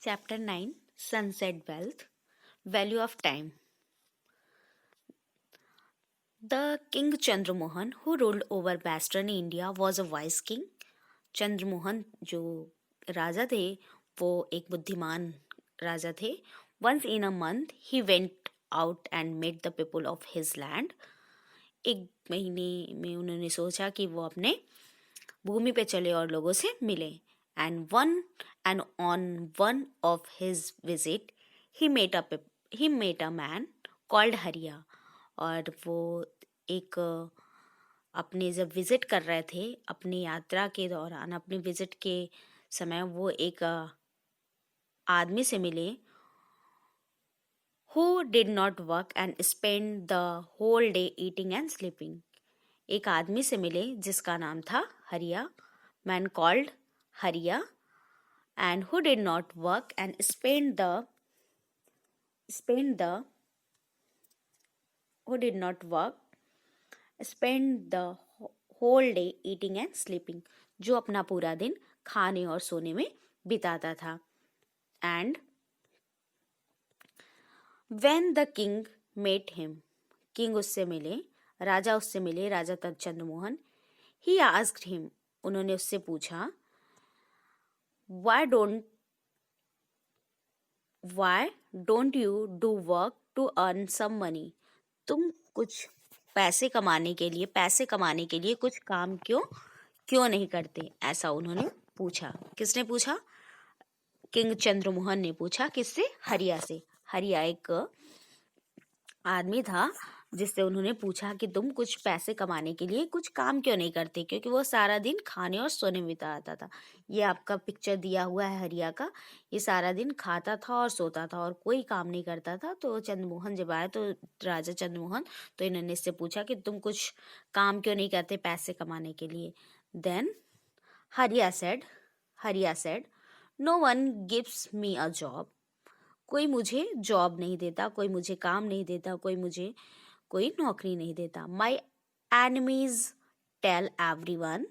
Chapter 9 Sunset Wealth Value of Time. The King Chandramohan, who ruled over western India, was a wise king. Chandramohan जो राजा थे वो एक बुद्धिमान राजा थे. Once in a month he went out and met the people of his land. एक महीने में उन्होंने सोचा कि वो अपने भूमि पे चले और लोगों से मिले. And on one of his visit he met a man called हरिया. और वो एक अपने जब विजिट कर रहे थे, अपनी यात्रा के दौरान, अपने विजिट के समय वो एक आदमी से मिले who did not work and spent the whole day eating and sleeping. एक आदमी से मिले जिसका नाम था हरिया, man called हरिया, and who did not work and spent the whole day eating and sleeping, जो अपना पूरा दिन खाने और सोने में बिताता था. And when the king met him, king उससे मिले, राजा उससे मिले, राजा चंद्रमोहन. He asked him, उन्होंने उससे पूछा, why don't you do work to earn some money? तुम कुछ पैसे कमाने के लिए कुछ काम क्यों नहीं करते? ऐसा उन्होंने पूछा. किसने पूछा? किंग चंद्रमोहन ने पूछा. किससे? हरिया से. हरिया एक आदमी था जिससे उन्होंने पूछा कि तुम कुछ पैसे कमाने के लिए कुछ काम क्यों नहीं करते, क्योंकि वो सारा दिन खाने और सोने में बिताता था. ये आपका पिक्चर दिया हुआ है हरिया का. ये सारा दिन खाता था और सोता था और कोई काम नहीं करता था. तो चंद्रमोहन जब आए, तो राजा चंद्रमोहन, तो इन्होंने इससे पूछा कि तुम कुछ काम क्यों नहीं करते पैसे कमाने के लिए. Then Hariya said, no one gives me a job. कोई मुझे जॉब नहीं देता, कोई मुझे काम नहीं देता, कोई नौकरी नहीं देता. My enemies tell everyone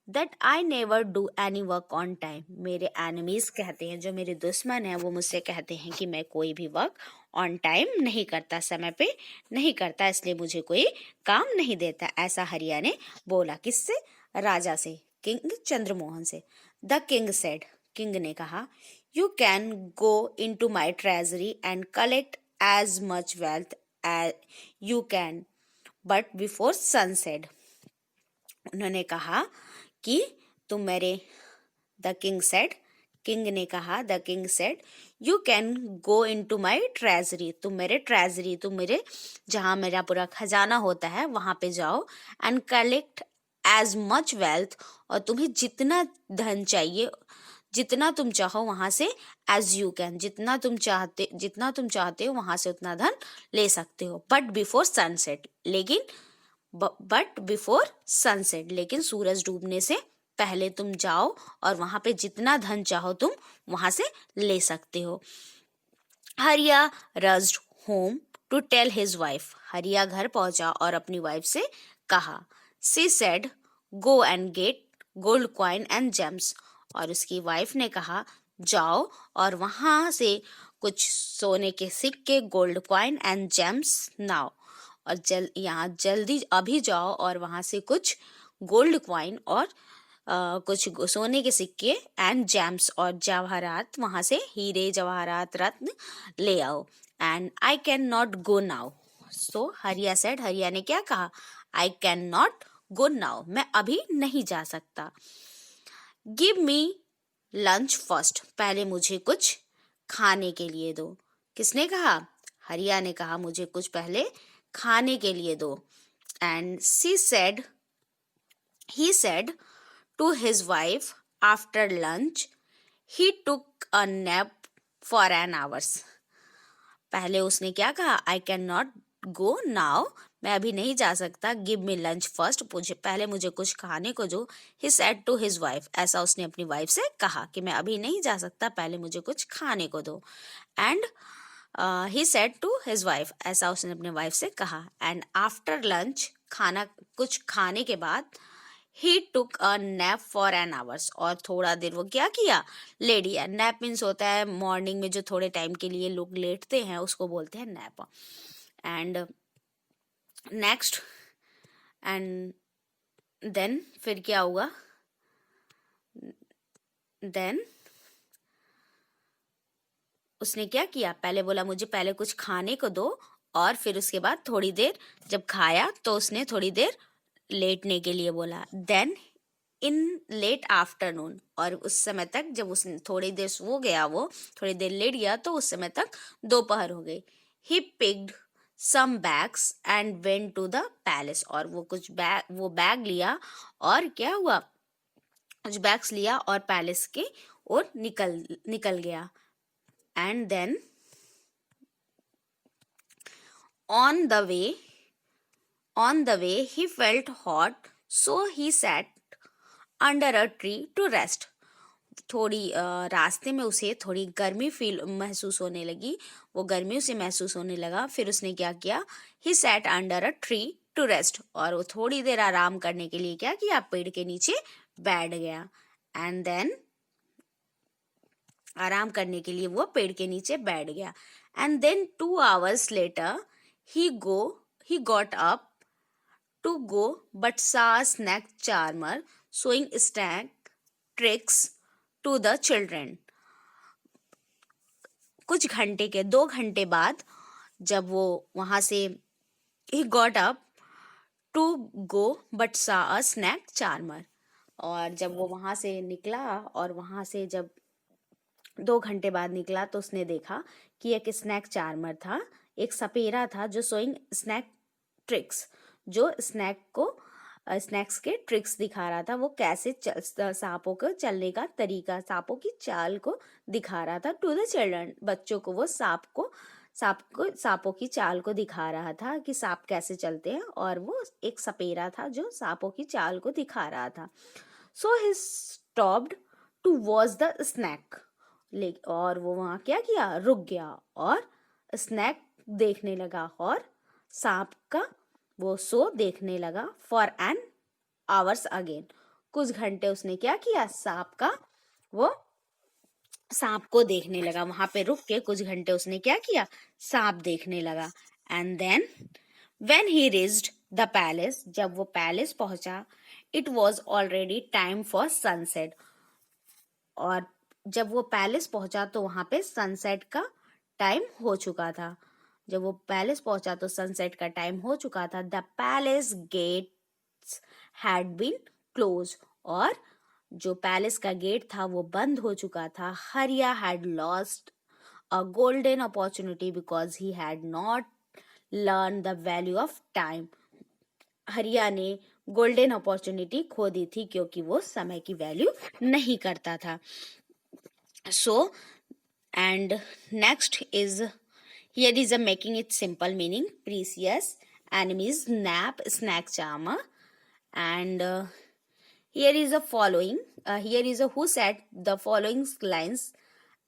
that I never do any work on time. मेरे एनिमीज कहते हैं, जो मेरे दुश्मन हैं, वो मुझसे कहते हैं कि मैं कोई भी वर्क ऑन टाइम नहीं करता, समय पे नहीं करता, इसलिए मुझे कोई काम नहीं देता. ऐसा हरिया ने बोला. किससे? राजा से, किंग चंद्रमोहन से. द किंग सेड, किंग ने कहा, you can go into my treasury and collect as much wealth as you can, but before sunset. उन्होंने कहा कि तुम मेरे, द किंग सेड, किंग ने कहा, the king said, you can go into my treasury. तुम मेरे जहाँ मेरा पूरा खजाना होता है वहाँ पे जाओ. And collect as much wealth, और तुम्हें जितना धन चाहिए, जितना तुम चाहो वहां से, एज यू कैन, जितना तुम चाहते हो वहां से उतना धन ले सकते हो. बट बिफोर सनसेट, लेकिन सूरज डूबने से पहले तुम जाओ और वहां पे जितना धन चाहो तुम वहां से ले सकते हो. Hariya rushed home to tell his wife. Hariya घर पहुंचा और अपनी वाइफ से कहा. She said, go and get gold coin and gems. और उसकी वाइफ ने कहा, जाओ और वहां से कुछ सोने के सिक्के, gold coin and James now. और जल्दी अभी जाओ और वहां से कुछ गोल्ड कॉइन और कुछ सोने के सिक्के एंड जेम्स और जवाहरात, वहां से हीरे जवाहरात रत्न ले आओ. And I can not go now. So Haria said, Haria ने क्या कहा? I can not go now, मैं अभी नहीं जा सकता. गिव मी लंच फर्स्ट, पहले मुझे कुछ खाने के लिए दो. किसने कहा? हरिया ने कहा, मुझे कुछ पहले खाने के लिए दो. And he said to his wife, after lunch he took a nap for an hour. पहले उसने क्या कहा? I cannot go now, मैं अभी नहीं जा सकता. गिव मी लंच फर्स्ट, पहले मुझे कुछ खाने को दो. He said to his wife, ऐसा उसने अपनी वाइफ से कहा कि मैं अभी नहीं जा सकता, पहले मुझे कुछ खाने को दो. And he said to his wife, ऐसा उसने अपने वाइफ से कहा. एंड आफ्टर लंच, कुछ खाने के बाद, He took a nap for an hour. और थोड़ा देर वो क्या किया, लेट गया. नैप मीन्स होता है मॉर्निंग में जो थोड़े टाइम के लिए लोग लेटते हैं, उसको बोलते हैं nap. And next, and then फिर क्या हुआ, देन उसने क्या किया, पहले बोला मुझे पहले कुछ खाने को दो, और फिर उसके बाद थोड़ी देर जब खाया तो उसने थोड़ी देर लेटने के लिए बोला. देन इन लेट आफ्टरनून, और उस समय तक जब उसने थोड़ी देर सो गया, वो थोड़ी देर लेट गया, तो उस समय तक दोपहर हो गई. He picked some bags and went to the palace. और वो कुछ बैग लिया, और क्या हुआ, कुछ बैग्स लिया और पैलेस के ओर निकल गया. And then on the way he felt hot, so he sat under a tree to rest. थोड़ी रास्ते में उसे थोड़ी गर्मी महसूस होने लगी, वो गर्मी उसे महसूस होने लगा. फिर उसने क्या किया, he sat under a tree to rest. और वो थोड़ी देर आराम करने के लिए क्या किया, पेड़ के नीचे बैठ गया. एंड देन आराम करने के लिए वो पेड़ के नीचे बैठ गया. And then 2 hours later he got up to go, but saw a snack charmer showing snack tricks to the children. कुछ घंटे के 2 घंटे बाद जब वो वहां से he got up to go but saw a snack charmer. और जब वो वहां से निकला, और वहां से जब 2 घंटे बाद निकला, तो उसने देखा कि एक स्नैक चार्मर था, एक सपेरा था जो सोइंग स्नैक ट्रिक्स, जो स्नैक्स के ट्रिक्स दिखा रहा था. वो कैसे सांपों को चलने का तरीका, सांपों की चाल को दिखा रहा था. टू द चिल्ड्रन, बच्चों को वो सांपों की चाल को दिखा रहा था कि सांप कैसे चलते हैं. और वो एक सपेरा था जो सांपों की चाल को दिखा रहा था. So he stopped to watch the snake. और वो वहां क्या किया, रुक गया और स्नैक देखने लगा, और सांप का वो शो देखने लगा. फॉर एन आवर्स अगेन, कुछ घंटे उसने क्या किया, सांप को देखने लगा. वहां पे रुक के कुछ घंटे उसने क्या किया, सांप देखने लगा. And then when he reached the palace, जब वो पैलेस पहुंचा, it was already time for sunset. और जब वो पैलेस पहुंचा तो वहां पे सनसेट का टाइम हो चुका था. जब वो पैलेस पहुंचा तो सनसेट का टाइम हो चुका था. The palace gates had been close. और जो पैलेस का गेट था वो बंद हो चुका था. हरिया had lost a golden opportunity because he had not learn the value of time. हरिया ने गोल्डन अपॉर्चुनिटी खो दी थी क्योंकि वो समय की वैल्यू नहीं करता था. So, and next is, here is a making it simple meaning, precious, enemies, nap, snack charmer. And here is a following, here is a who said the following lines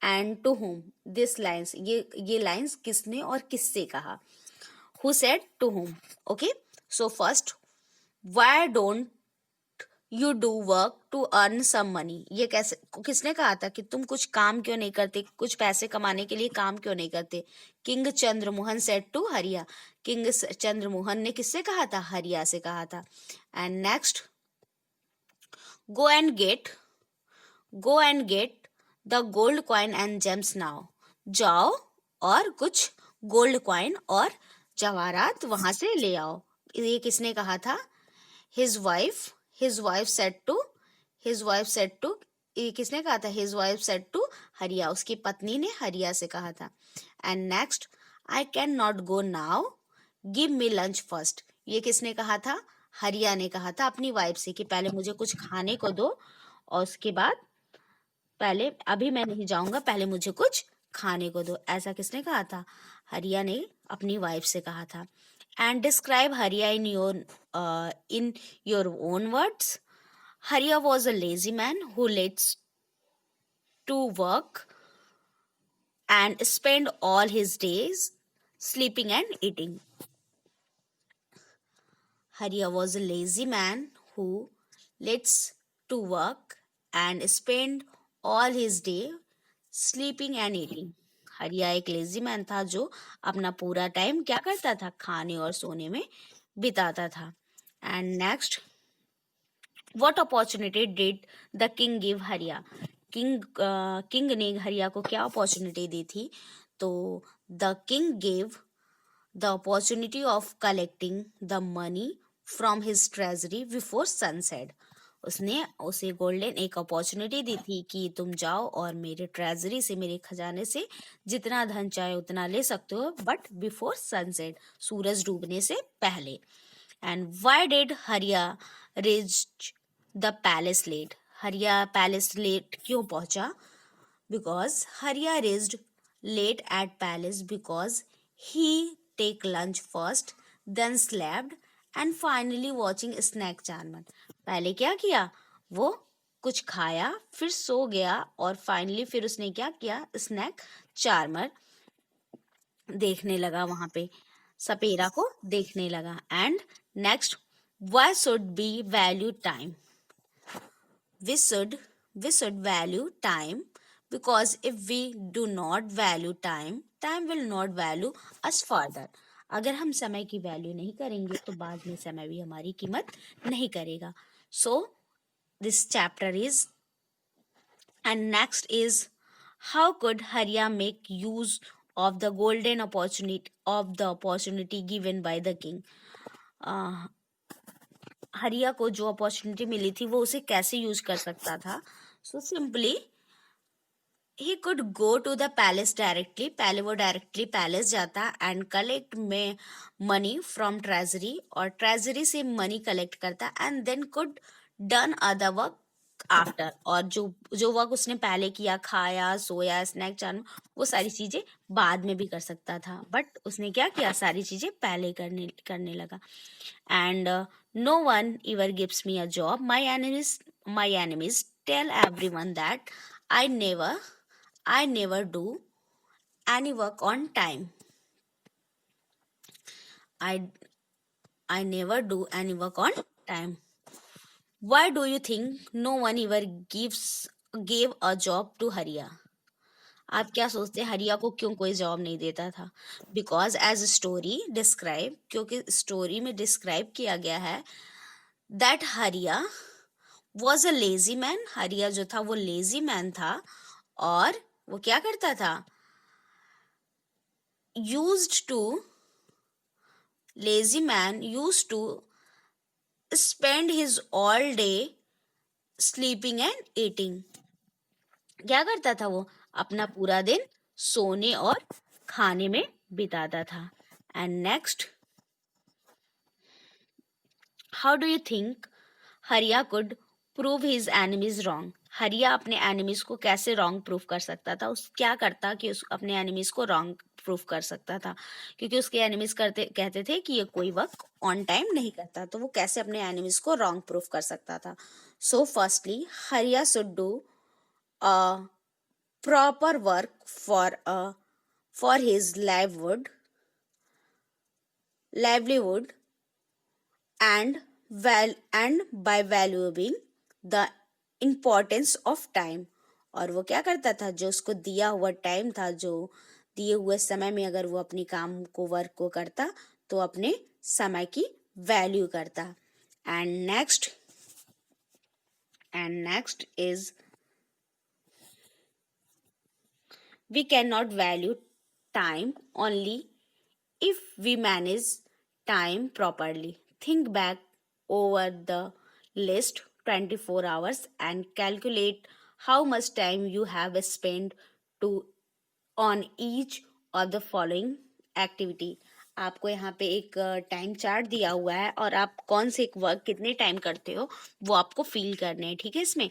and to whom. This lines, ये lines किसने और किससे कहा. Who said to whom. Okay, so first, why don't you do work to earn some money. ये कैसे, किसने कहा था कि तुम कुछ काम क्यों नहीं करते, कुछ पैसे कमाने के लिए काम क्यों नहीं करते. किंग चंद्रमोहन सेड टू हरिया. किंग चंद्रमोहन ने किससे कहा था, हरिया से कहा था. And next, go and get the gold coin and James now. जाओ और कुछ गोल्ड कॉइन और जवाहरात वहां से ले आओ. ये किसने कहा था, his wife said to, ये किसने कहा था, his wife said to हरिया. उसकी पत्नी ने हरिया से कहा था. And next, I cannot go now, give me lunch first. ये किसने कहा था, हरिया ने कहा था अपनी वाइफ से कि पहले मुझे कुछ खाने को दो, और उसके बाद पहले, अभी मैं नहीं जाऊंगा, पहले मुझे कुछ खाने को दो. ऐसा किसने कहा था, हरिया ने अपनी वाइफ से कहा था. And describe Hariya in your own words. Hariya was a lazy man who likes to work and spend all his days sleeping and eating. Hariya was a lazy man who lets to work and spend all his day sleeping and eating. Hariya एक lazy man था जो अपना पूरा time क्या करता था, खाने और सोने में बिताता था। And next, what opportunity did the king give हरिया? किंग ने हरिया को क्या अपॉर्चुनिटी दी थी? तो the king gave the opportunity of collecting the money from his treasury before sunset. उसने उसे गोल्डन एक अपॉर्चुनिटी दी थी कि तुम जाओ और मेरे ट्रेजरी से, मेरे खजाने से जितना धन चाहे उतना ले सकते हो, बट बिफोर सनसेट, सूरज डूबने से पहले। एंड व्हाई डिड हरिया रीच द पैलेस लेट? हरिया पैलेस लेट क्यों पहुंचा? बिकॉज हरिया reached late at palace because he take lunch first, then slept, and finally watching snack channel। पहले क्या किया? वो कुछ खाया, फिर सो गया, और फाइनली फिर उसने क्या किया? स्नैक चार्मर देखने लगा, वहां पे सपेरा को देखने लगा। And next, why should be value time? we should we should value time because if we do not value time, time will not value us further। अगर हम समय की वैल्यू नहीं करेंगे तो बाद में समय भी हमारी कीमत नहीं करेगा। So this chapter is, and next is, how could Haria make use of the golden opportunity given by the king? Haria को जो अपॉर्चुनिटी मिली थी वो उसे कैसे यूज कर सकता था? So simply he could go to the palace directly. पहले वो डायरेक्टली पैलेस जाता एंड कलेक्ट में मनी फ्रॉम ट्रेजरी, और ट्रेजरी से मनी कलेक्ट करता, and then could done other work after. और जो वर्क उसने पहले किया, खाया, सोया, स्नैक चान, वो सारी चीजें बाद में भी कर सकता था, बट उसने क्या किया? सारी चीजें पहले करने लगा। And no one ever gives me a job. My enemies tell everyone that I never do any work on time. I I never do any work on time. Why do you think no one ever gave a job to Hariya? आप क्या सोचते हैं, हरिया को क्यों कोई job नहीं देता था? बिकॉज एज स्टोरी डिस्क्राइब, क्योंकि स्टोरी में डिस्क्राइब किया गया है दैट हरिया वॉज अ लेजी मैन। हरिया जो था वो लेजी मैन था, और वो क्या करता था? Lazy man used to spend his all day sleeping and eating. क्या करता था वो? अपना पूरा दिन सोने और खाने में बिताता था। And next, how do you think Haria could prove his enemies wrong? Haria अपने एनिमीज को कैसे रॉन्ग प्रूव कर सकता था? उस क्या करता कि उस अपने एनिमीज को रॉन्ग प्रूव कर सकता था? क्योंकि उसके एनिमीज कहते थे कि ये कोई वर्क ऑन टाइम नहीं करता, तो वो कैसे अपने एनिमीज को रॉन्ग प्रूव कर सकता था? सो फर्स्टली, हरिया should do a proper work for his livelihood and by valuing the importance of time। और वो क्या करता था? जो उसको दिया हुआ टाइम था, जो दिए हुए समय में अगर वो अपनी काम को, वर्क को करता, तो अपने समय की वैल्यू करता। And next is, we cannot value time only if we manage time properly। Think back over the list 24 hours and calculate how much time you have spent to on each of the following activity। आपको यहाँ पे एक time chart दिया हुआ है, और आप कौन से वर्क कितने टाइम करते हो वो आपको फील करने हैं, ठीक है इसमें।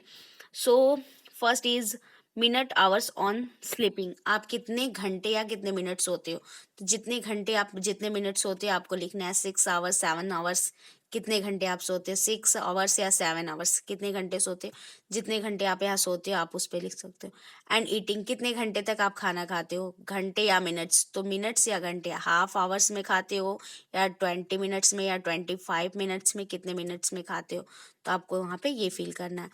So first is minute hours on sleeping, आप कितने घंटे या कितने मिनट सोते हो, तो जितने घंटे आप जितने मिनट सोते हो आपको लिखना है 6 आवर्स 7 आवर्स, कितने घंटे आप सोते हो 6 आवर्स या 7 आवर्स, कितने घंटे सोते हो, जितने घंटे आप यहाँ सोते हो आप उस पर लिख सकते हो। एंड ईटिंग, कितने घंटे तक आप खाना खाते हो, घंटे या मिनट्स, तो मिनट्स या घंटे, हाफ आवर्स में खाते हो या 20 मिनट्स में या 25 मिनट्स में, कितने मिनट्स में खाते हो, तो आपको वहाँ पे ये फील करना है।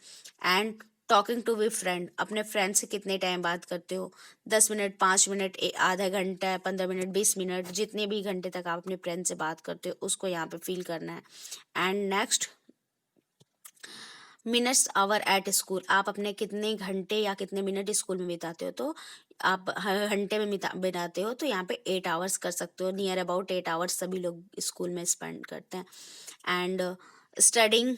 And talking to we friend, अपने फ्रेंड से कितने टाइम बात करते हो, 10 मिनट, 5 मिनट, आधा घंटा, 15 मिनट, 20 मिनट, जितने भी घंटे तक आप अपने फ्रेंड से बात करते हो उसको यहाँ पे फील करना है। And next, minutes hour at school, आप अपने कितने घंटे या कितने मिनट स्कूल में बिताते हो, तो आप हर घंटे में बिताते हो तो यहाँ पे 8 आवर्स कर सकते हो, नियर अबाउट 8 आवर्स सभी लोग स्कूल में स्पेंड करते हैं। And studying,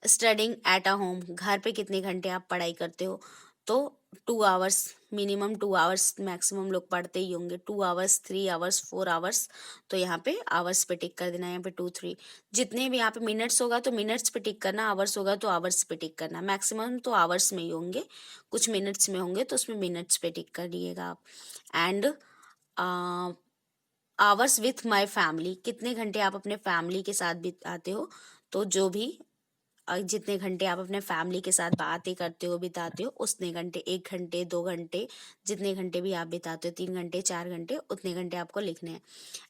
studying at a home, घर पे कितने घंटे आप पढ़ाई करते हो, तो 2 आवर्स, मिनिमम 2 आवर्स, मैक्सिमम लोग पढ़ते ही होंगे, 2 आवर्स, 3 आवर्स, 4 आवर्स, तो यहाँ पे आवर्स पे टिक कर देना है, यहाँ पे 2 3, जितने भी यहाँ पे मिनट्स होगा तो मिनट्स पे टिक करना, आवर्स होगा तो आवर्स पे टिक करना, मैक्सिमम तो आवर्स में ही होंगे, कुछ मिनट्स में होंगे तो उसमें मिनट्स पे टिक कर दिएगा आप। And hours with my family, कितने घंटे आप अपने फैमिली के साथ बिताते हो, तो जो भी जितने घंटे आप अपने फैमिली के साथ बातें करते हो बिताते हो उतने घंटे, 1 घंटे 2 घंटे, जितने घंटे भी आप बिताते हो, 3 घंटे 4 घंटे, उतने घंटे आपको लिखने हैं।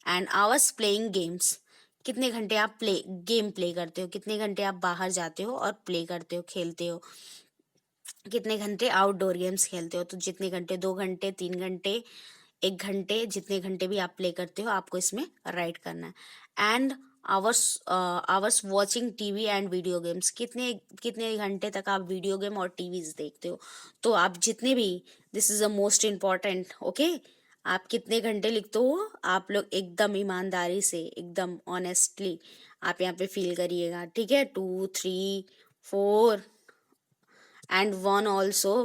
एंड आवर्स प्लेइंग गेम्स, कितने घंटे आप गेम प्ले करते हो, कितने घंटे आप बाहर जाते हो और प्ले करते हो, खेलते हो, कितने घंटे आउटडोर गेम्स खेलते हो, तो जितने घंटे, 2 घंटे, 3 घंटे, 1 घंटे, जितने घंटे भी आप प्ले करते हो आपको इसमें राइट करना है। And hours, hours watching TV and video games, कितने कितने घंटे तक आप वीडियो गेम और टीवीज देखते हो, तो आप जितने भी, this is a most important, okay, आप कितने घंटे लिखते हो, आप लोग एकदम ईमानदारी से, एकदम ऑनेस्टली आप यहाँ पे फील करिएगा, ठीक है। 2 3 4 एंड 1 ऑल्सो,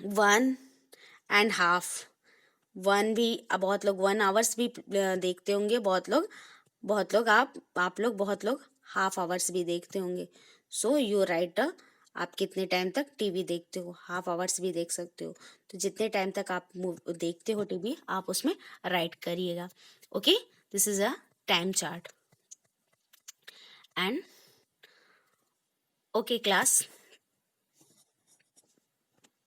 1.5, 1 भी, अब बहुत लोग 1 आवर्स भी देखते होंगे, बहुत लोग हाफ आवर्स भी देखते होंगे। सो यू राइट, आप कितने टाइम तक टीवी देखते हो, हाफ आवर्स भी देख सकते हो, तो जितने टाइम तक आप देखते हो टीवी आप उसमें राइट करिएगा, okay. This is a time chart. And okay class,